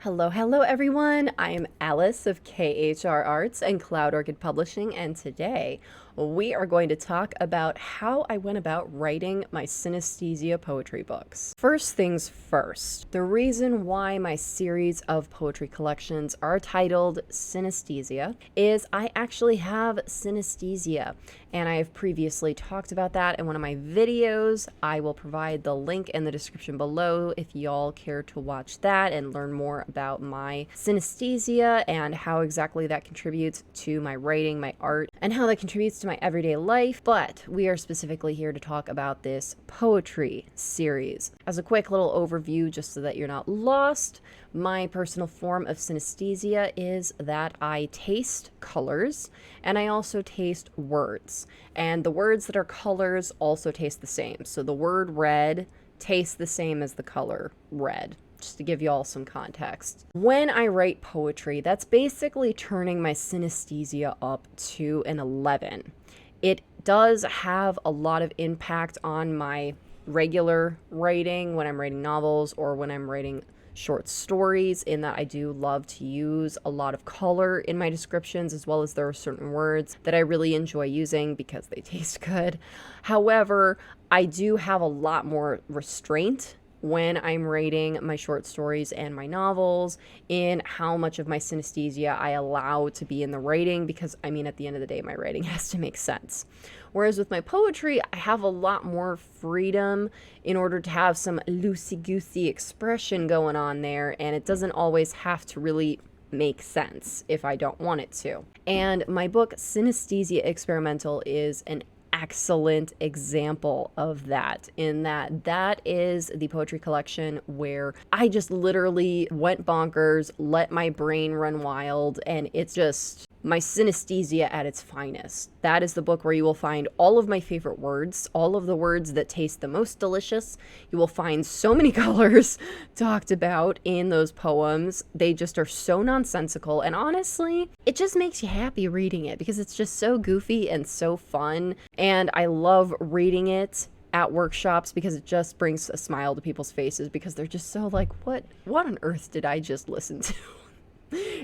Hello everyone. I am Alice of KHR Arts and Cloud Orchid Publishing, and today we are going to talk about how I went about writing my synesthesia poetry books. First things first, the reason why my series of poetry collections are titled Synesthesia is I actually have synesthesia, and I have previously talked about that in one of my videos. I will provide the link in the description below if y'all care to watch that and learn more about my synesthesia and how exactly that contributes to my writing, my art, and how that contributes to my everyday life. But we are specifically here to talk about this poetry series. As a quick little overview, just so that you're not lost, my personal form of synesthesia is that I taste colors and I also taste words. And the words that are colors also taste the same. So the word red tastes the same as the color red, just to give you all some context. When I write poetry, that's basically turning my synesthesia up to an 11. It does have a lot of impact on my regular writing when I'm writing novels or when I'm writing short stories, in that I do love to use a lot of color in my descriptions, as well as there are certain words that I really enjoy using because they taste good. However, I do have a lot more restraint when I'm writing my short stories and my novels in how much of my synesthesia I allow to be in the writing, because I mean, at the end of the day, my writing has to make sense. Whereas with my poetry, I have a lot more freedom in order to have some loosey-goosey expression going on there, and it doesn't always have to really make sense if I don't want it to. And my book, Synesthesia Experimental, is an excellent example of that, in that is the poetry collection where I just literally went bonkers, let my brain run wild, and it's just my synesthesia at its finest. That is the book where you will find all of my favorite words, all of the words that taste the most delicious. You will find so many colors talked about in those poems. They just are so nonsensical, and honestly, it just makes you happy reading it because it's just so goofy and so fun, and I love reading it at workshops because it just brings a smile to people's faces because they're just so like, what on earth did I just listen to?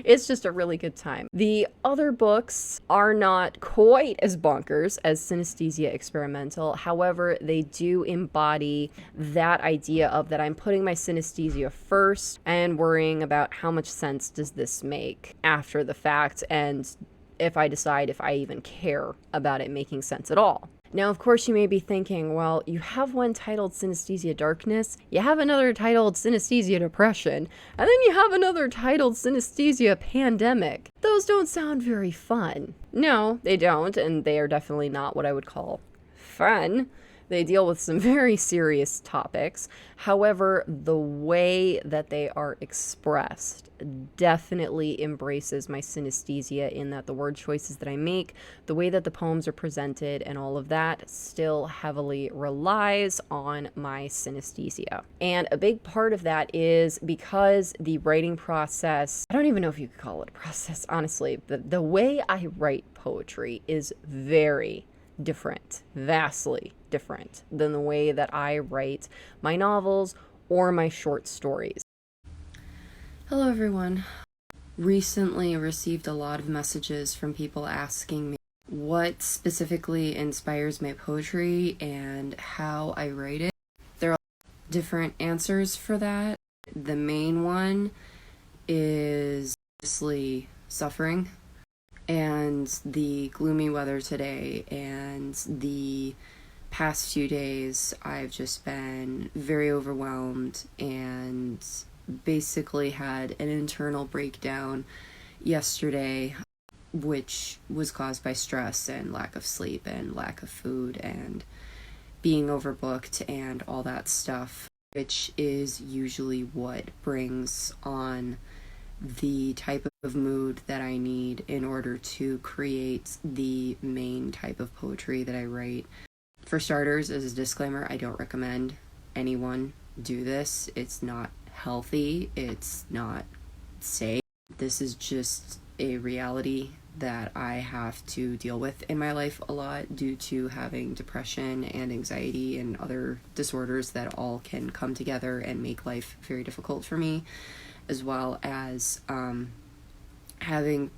It's just a really good time. The other books are not quite as bonkers as Synesthesia Experimental. However, they do embody that idea of that I'm putting my synesthesia first and worrying about how much sense does this make after the fact, and if I decide if I even care about it making sense at all. Now, of course, you may be thinking, well, you have one titled Synesthesia Darkness, you have another titled Synesthesia Depression, and then you have another titled Synesthesia Pandemic. Those don't sound very fun. No, they don't, and they are definitely not what I would call fun. They deal with some very serious topics. However, the way that they are expressed definitely embraces my synesthesia, in that the word choices that I make, the way that the poems are presented, and all of that still heavily relies on my synesthesia. And a big part of that is because the writing process, I don't even know if you could call it a process, honestly. The way I write poetry is very different, vastly different than the way that I write my novels or my short stories. Hello everyone. Recently received a lot of messages from people asking me what specifically inspires my poetry and how I write it. There are different answers for that. The main one is obviously suffering, and the gloomy weather today and the past few days, I've just been very overwhelmed and basically had an internal breakdown yesterday, which was caused by stress and lack of sleep and lack of food and being overbooked and all that stuff, which is usually what brings on the type of mood that I need in order to create the main type of poetry that I write. For starters, as a disclaimer, I don't recommend anyone do this. It's not healthy. It's not safe. This is just a reality that I have to deal with in my life a lot due to having depression and anxiety and other disorders that all can come together and make life very difficult for me. as well as having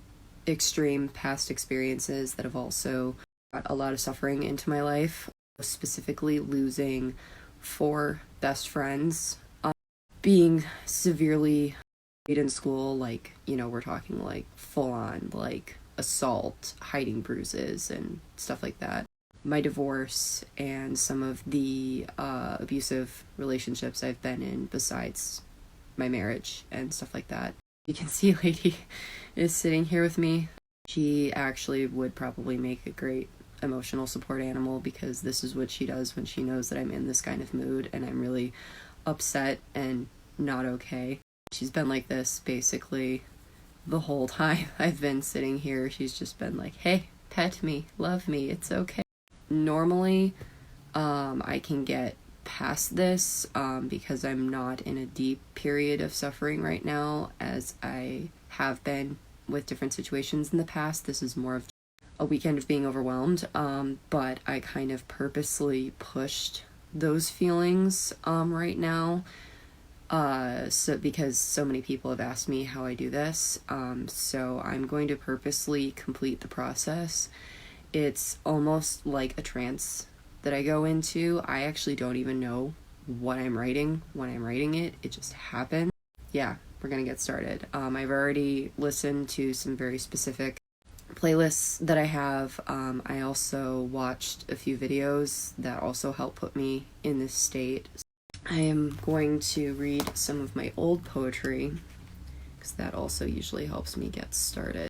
extreme past experiences that have also brought a lot of suffering into my life, specifically losing 4 best friends, being severely in school, like, you know, we're talking like full on like assault, hiding bruises and stuff like that. My divorce and some of the abusive relationships I've been in besides my marriage and stuff like that. You can see Lady is sitting here with me. She actually would probably make a great emotional support animal, because this is what she does when she knows that I'm in this kind of mood and I'm really upset and not okay. She's been like this basically the whole time I've been sitting here. She's just been like, hey, pet me, love me, it's okay. Normally, I can get past this because I'm not in a deep period of suffering right now, as I have been with different situations in the past. This is more of a weekend of being overwhelmed, but I kind of purposely pushed those feelings right now, so because so many people have asked me how I do this, so I'm going to purposely complete the process. It's almost like a trance that I go into. I actually don't even know what I'm writing when I'm writing it. It just happens. Yeah, we're gonna get started. I've already listened to some very specific playlists that I have. I also watched a few videos that also help put me in this state. I am going to read some of my old poetry, because that also usually helps me get started.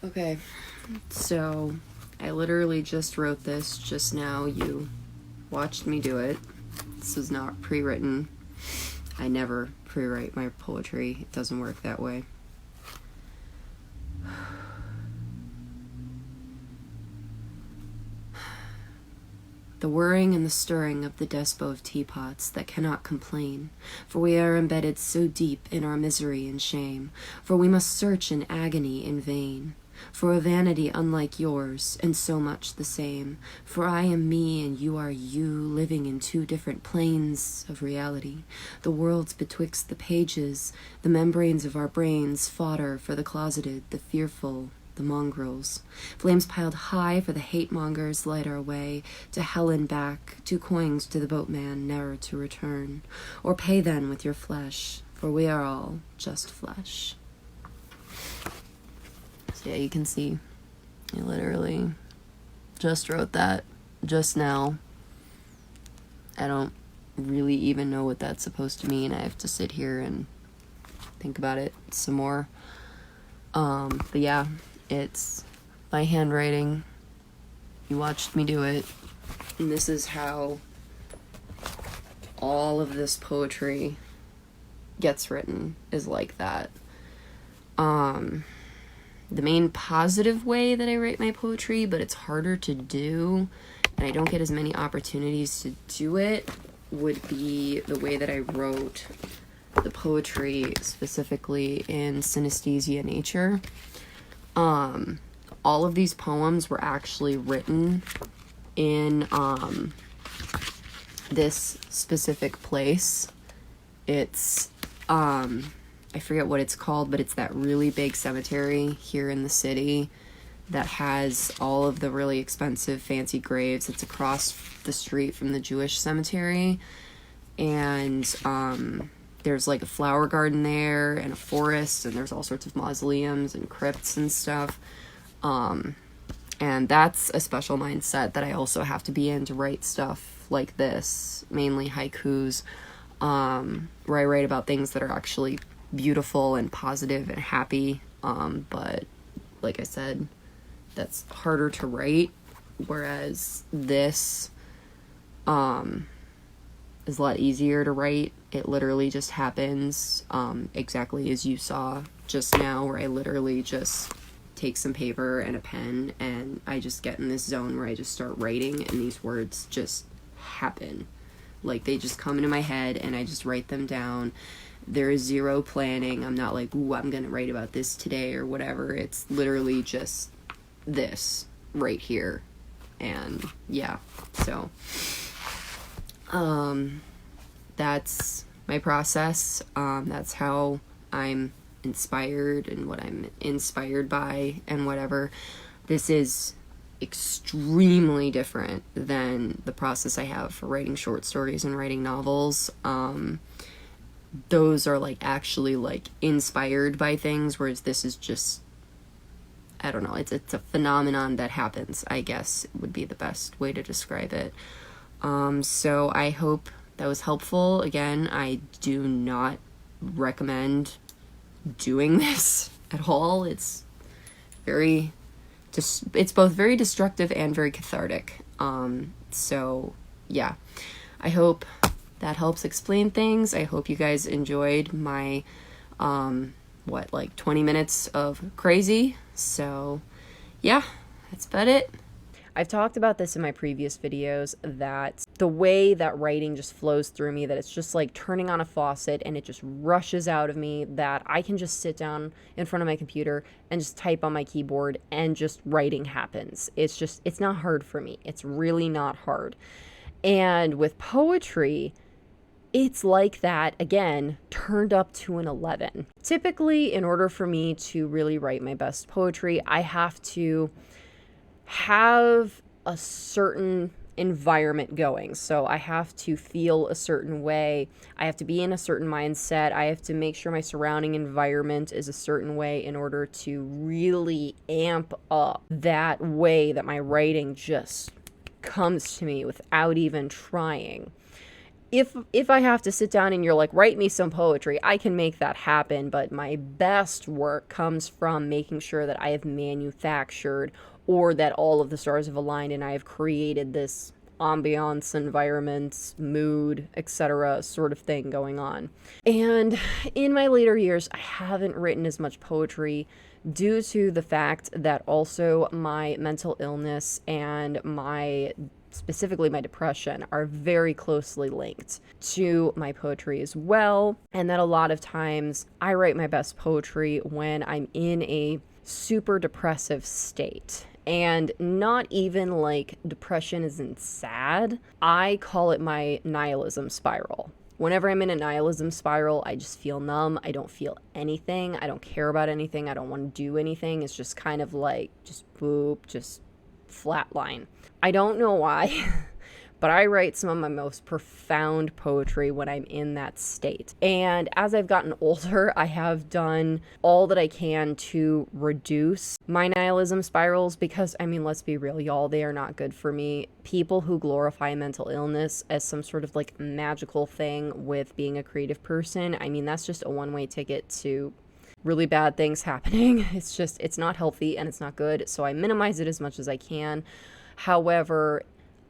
Okay, so I literally just wrote this just now. You watched me do it. This is not pre-written. I never pre-write my poetry. It doesn't work that way. The whirring and the stirring of the despo of teapots that cannot complain, for we are embedded so deep in our misery and shame, for we must search in agony in vain, for a vanity unlike yours, and so much the same, for I am me and you are you, living in 2 different planes of reality, the worlds betwixt the pages, the membranes of our brains, fodder for the closeted, the fearful, the mongrels, flames piled high for the hate-mongers light our way, to hell and back, 2 coins to the boatman, ne'er to return, or pay then with your flesh, for we are all just flesh. So yeah, you can see, I literally just wrote that just now. I don't really even know what that's supposed to mean. I have to sit here and think about it some more. But yeah, it's my handwriting. You watched me do it. And this is how all of this poetry gets written, is like that. The main positive way that I write my poetry, but it's harder to do, and I don't get as many opportunities to do it, would be the way that I wrote the poetry specifically in Synesthesia Nature. All of these poems were actually written in this specific place. It's I forget what it's called, but it's that really big cemetery here in the city that has all of the really expensive fancy graves. It's across the street from the Jewish cemetery, and there's like a flower garden there and a forest, and there's all sorts of mausoleums and crypts and stuff. And that's a special mindset that I also have to be in to write stuff like this, mainly haikus, where I write about things that are actually beautiful and positive and happy. But like I said, that's harder to write, whereas this is a lot easier to write. It literally just happens exactly as you saw just now, where I literally just take some paper and a pen and I just get in this zone where I just start writing, and these words just happen. Like, they just come into my head and I just write them down. There is zero planning. I'm not like, ooh, I'm gonna write about this today or whatever. It's literally just this right here. And yeah, so that's my process. That's how I'm inspired and what I'm inspired by and whatever. This is extremely different than the process I have for writing short stories and writing novels. Those are like actually like inspired by things, whereas this is just, I don't know, it's a phenomenon that happens, I guess would be the best way to describe it. So I hope that was helpful. Again, I do not recommend doing this at all. It's both very destructive and very cathartic. So yeah, I hope that helps explain things. I hope you guys enjoyed my 20 minutes of crazy. So yeah, that's about it. I've talked about this in my previous videos, that the way that writing just flows through me, that it's just like turning on a faucet and it just rushes out of me, that I can just sit down in front of my computer and just type on my keyboard and just writing happens. It's not hard for me. It's really not hard. And with poetry, it's like that, again, turned up to an 11. Typically, in order for me to really write my best poetry, I have to have a certain environment going. So I have to feel a certain way. I have to be in a certain mindset. I have to make sure my surrounding environment is a certain way in order to really amp up that way that my writing just comes to me without even trying. If I have to sit down and you're like, write me some poetry, I can make that happen, but my best work comes from making sure that I have manufactured, or that all of the stars have aligned and I have created this ambiance, environment, mood, etc. sort of thing going on. And in my later years, I haven't written as much poetry due to the fact that also my mental illness and specifically my depression are very closely linked to my poetry as well. And that a lot of times I write my best poetry when I'm in a super depressive state. And not even like depression isn't sad. I call it my nihilism spiral. Whenever I'm in a nihilism spiral, I just feel numb. I don't feel anything. I don't care about anything. I don't want to do anything. It's just kind of like just boop, just flatline. I don't know why, but I write some of my most profound poetry when I'm in that state. And as I've gotten older, I have done all that I can to reduce my nihilism spirals, because, I mean, let's be real, y'all, they are not good for me. People who glorify mental illness as some sort of like magical thing with being a creative person, I mean, that's just a one-way ticket to really bad things happening. It's not healthy and it's not good. So I minimize it as much as I can. However,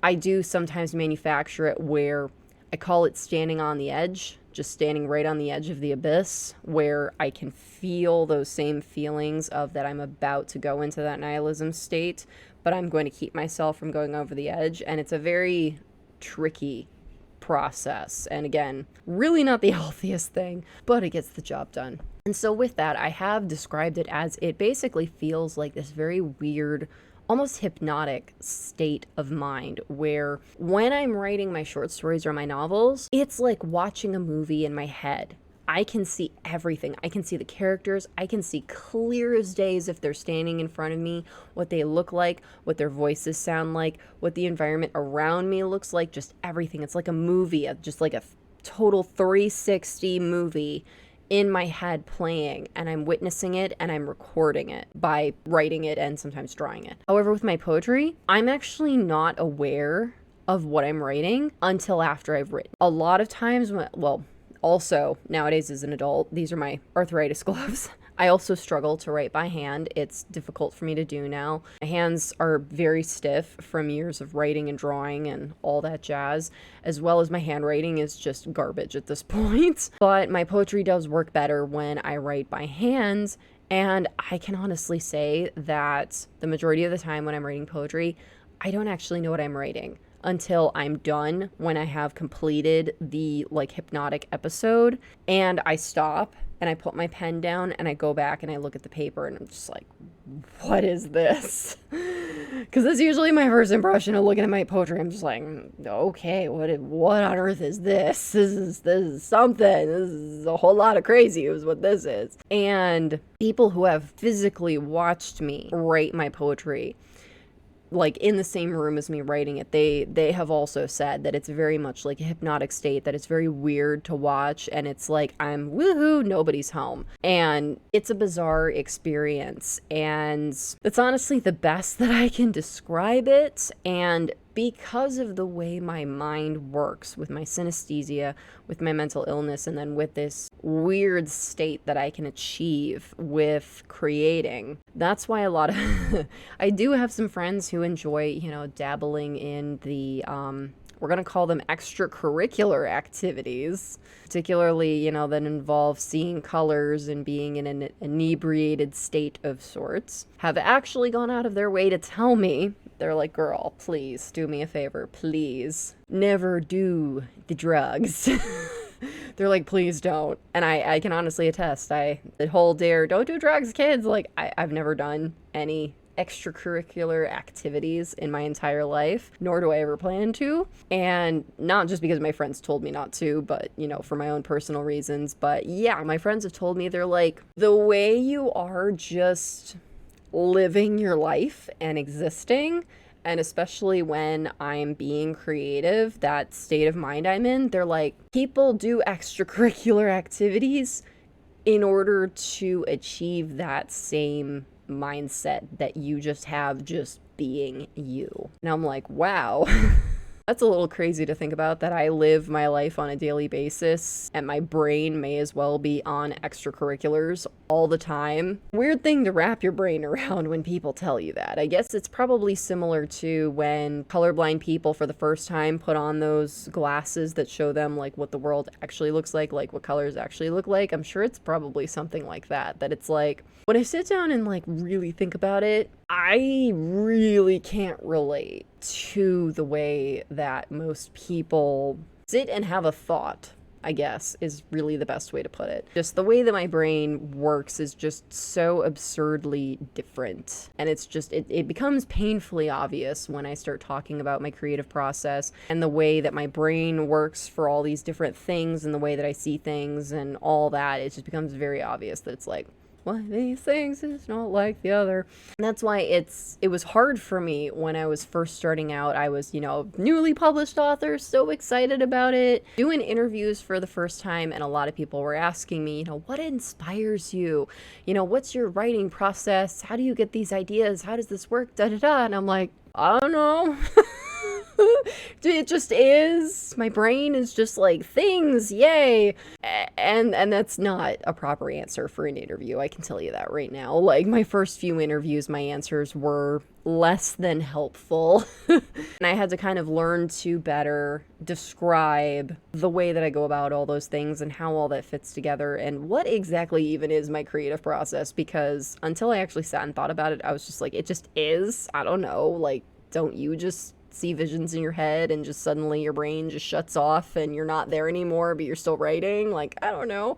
I do sometimes manufacture it where I call it standing on the edge, just standing right on the edge of the abyss, where I can feel those same feelings of that I'm about to go into that nihilism state, but I'm going to keep myself from going over the edge. And it's a very tricky process. And again, really not the healthiest thing, but it gets the job done. And so with that, I have described it as, it basically feels like this very weird almost hypnotic state of mind where when I'm writing my short stories or my novels, it's like watching a movie in my head. I can see everything. I can see the characters. I can see clear as days if they're standing in front of me, what they look like, what their voices sound like, what the environment around me looks like, just everything. It's like a movie, just like a total 360 movie in my head playing, and I'm witnessing it and I'm recording it by writing it and sometimes drawing it. However, with my poetry, I'm actually not aware of what I'm writing until after I've written. A lot of times also, nowadays as an adult, these are my arthritis gloves. I also struggle to write by hand. It's difficult for me to do now. My hands are very stiff from years of writing and drawing and all that jazz, as well as my handwriting is just garbage at this point. But my poetry does work better when I write by hand, and I can honestly say that the majority of the time when I'm writing poetry, I don't actually know what I'm writing until I'm done, when I have completed the hypnotic episode, and I stop and I put my pen down and I go back and I look at the paper and I'm just like, what is this? Because that's usually my first impression of looking at my poetry. I'm just like, okay, what on earth is this? This is something. This is a whole lot of crazy is what this is. And people who have physically watched me write my poetry, like in the same room as me writing it, they have also said that it's very much like a hypnotic state, that it's very weird to watch, and it's like I'm woohoo, nobody's home. And it's a bizarre experience, and it's honestly the best that I can describe it. And because of the way my mind works with my synesthesia, with my mental illness, and then with this weird state that I can achieve with creating, that's why a lot of I do have some friends who enjoy, dabbling in the we're going to call them extracurricular activities, particularly, that involve seeing colors and being in an inebriated state of sorts, have actually gone out of their way to tell me, they're like, girl, please do me a favor, please never do the drugs. They're like, please don't. And I can honestly attest, the whole don't do drugs, kids. Like, I've never done any extracurricular activities in my entire life, nor do I ever plan to. And not just because my friends told me not to, but, for my own personal reasons. But yeah, my friends have told me, they're like, the way you are just living your life and existing, and especially when I'm being creative, that state of mind I'm in, they're like, people do extracurricular activities in order to achieve that same mindset that you just have, just being you. And I'm like, wow. That's a little crazy to think about, that I live my life on a daily basis and my brain may as well be on extracurriculars all the time. Weird thing to wrap your brain around when people tell you that. I guess it's probably similar to when colorblind people for the first time put on those glasses that show them like what the world actually looks like what colors actually look like. I'm sure it's probably something like that it's like, when I sit down and really think about it, I really can't relate to the way that most people sit and have a thought, I guess, is really the best way to put it. Just the way that my brain works is just so absurdly different. And it's just, it becomes painfully obvious when I start talking about my creative process and the way that my brain works for all these different things and the way that I see things and all that. It just becomes very obvious that it's like, one of these things is not like the other. And that's why it was hard for me when I was first starting out. I was, newly published author, so excited about it, doing interviews for the first time, and a lot of people were asking me, what inspires you? What's your writing process? How do you get these ideas? How does this work? Da da da. And I'm like, I don't know. It just is. My brain is just like, things, yay. And that's not a proper answer for an interview. I can tell you that right now. My first few interviews, my answers were less than helpful. And I had to kind of learn to better describe the way that I go about all those things and how all that fits together and what exactly even is my creative process, because until I actually sat and thought about it, I was just like, it just is. I don't know. Don't you just see visions in your head and just suddenly your brain just shuts off and you're not there anymore, but you're still writing? I don't know.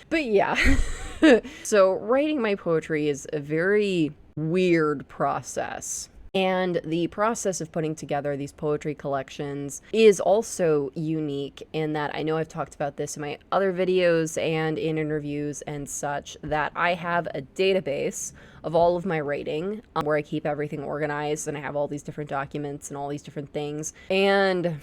But yeah. So writing my poetry is a very weird process. And the process of putting together these poetry collections is also unique in that I know I've talked about this in my other videos and in interviews and such, that I have a database of all of my writing where I keep everything organized, and I have all these different documents and all these different things. And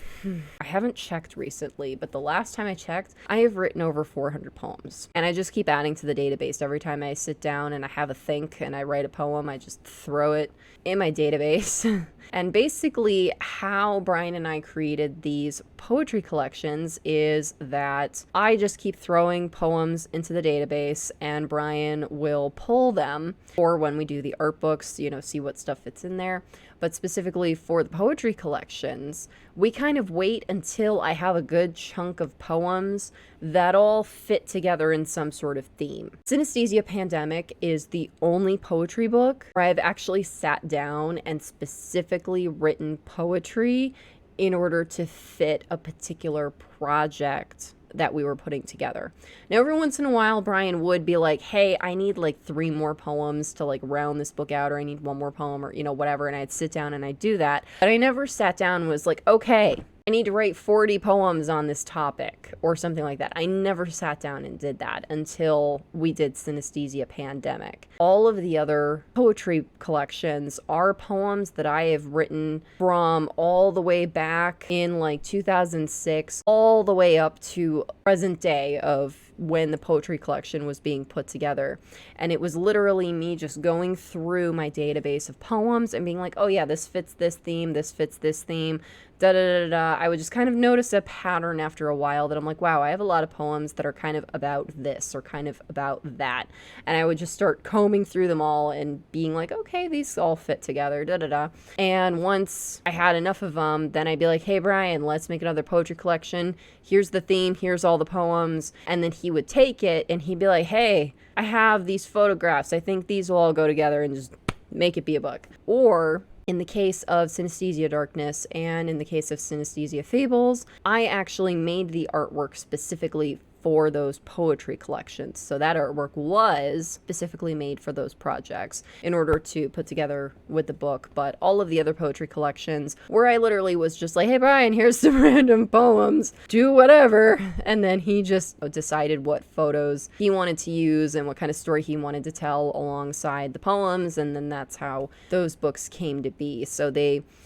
I haven't checked recently, but the last time I checked, I have written over 400 poems. And I just keep adding to the database. Every time I sit down and I have a think and I write a poem, I just throw it in my database. And basically how Bryan and I created these poetry collections is that I just keep throwing poems into the database, and Bryan will pull them for when we do the art books, you know, see what stuff fits in there. But specifically for the poetry collections, we kind of wait until I have a good chunk of poems that all fit together in some sort of theme. Synesthesia Pandemic is the only poetry book where I've actually sat down and specifically written poetry in order to fit a particular project that we were putting together. Now, every once in a while, Bryan would be like, hey, I need like 3 more poems to like round this book out, or I need 1 more poem, or, you know, whatever. And I'd sit down and I'd do that. But I never sat down and was like, okay, I need to write 40 poems on this topic or something like that. I never sat down and did that until we did Synesthesia Pandemic. All of the other poetry collections are poems that I have written from all the way back in like 2006, all the way up to present day of when the poetry collection was being put together. And it was literally me just going through my database of poems and being like, oh yeah, this fits this theme, this fits this theme, da da da da. I would just kind of notice a pattern after a while that I'm like, wow, I have a lot of poems that are kind of about this or kind of about that. And I would just start combing through them all and being like, okay, these all fit together, da da da. And once I had enough of them, then I'd be like, hey, Bryan, let's make another poetry collection. Here's the theme, here's all the poems. And then he would take it and he'd be like, hey, I have these photographs. I think these will all go together and just make it be a book. Or in the case of Synesthesia Darkness and in the case of Synesthesia Fables, I actually made the artwork specifically for those poetry collections. So that artwork was specifically made for those projects in order to put together with the book. But all of the other poetry collections where I literally was just like, hey, Bryan, here's some random poems, do whatever. And then he just decided what photos he wanted to use and what kind of story he wanted to tell alongside the poems. And then that's how those books came to be. So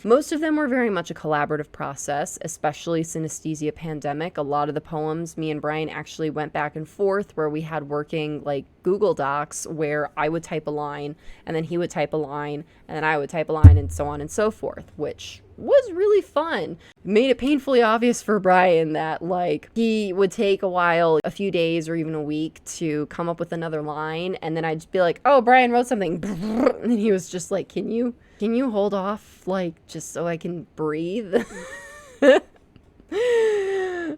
most of them were very much a collaborative process, especially Synesthesia Pandemic. A lot of the poems, me and Bryan actually went back and forth where we had working like Google Docs where I would type a line and then he would type a line and then I would type a line and so on and so forth, which was really fun. Made it painfully obvious for Bryan that like he would take a while, a few days or even a week to come up with another line, and then I'd just be like, oh, Bryan wrote something, and he was just like, can you hold off, like, just so I can breathe?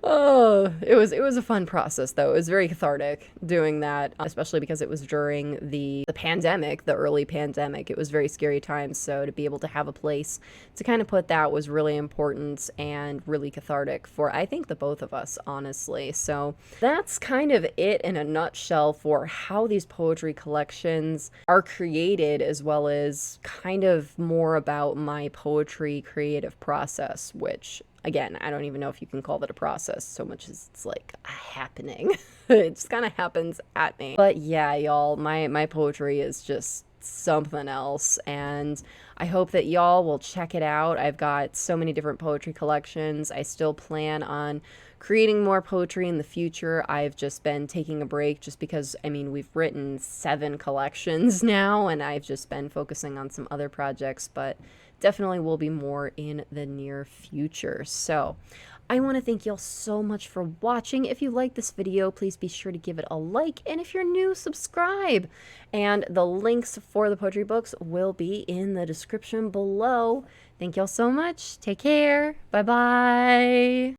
Oh, it was a fun process though. It was very cathartic doing that, especially because it was during the pandemic, the early pandemic. It was very scary times, so to be able to have a place to kind of put that was really important and really cathartic for, I think, the both of us, honestly. So that's kind of it in a nutshell for how these poetry collections are created, as well as kind of more about my poetry creative process, which, again, I don't even know if you can call that a process so much as it's like a happening. It just kind of happens at me. But yeah, y'all, my poetry is just something else, and I hope that y'all will check it out. I've got so many different poetry collections. I still plan on creating more poetry in the future. I've just been taking a break just because, I mean, we've written 7 collections now, and I've just been focusing on some other projects, but definitely will be more in the near future. So I want to thank y'all so much for watching. If you like this video, please be sure to give it a like, and if you're new, subscribe. And the links for the poetry books will be in the description below. Thank y'all so much. Take care. Bye-bye.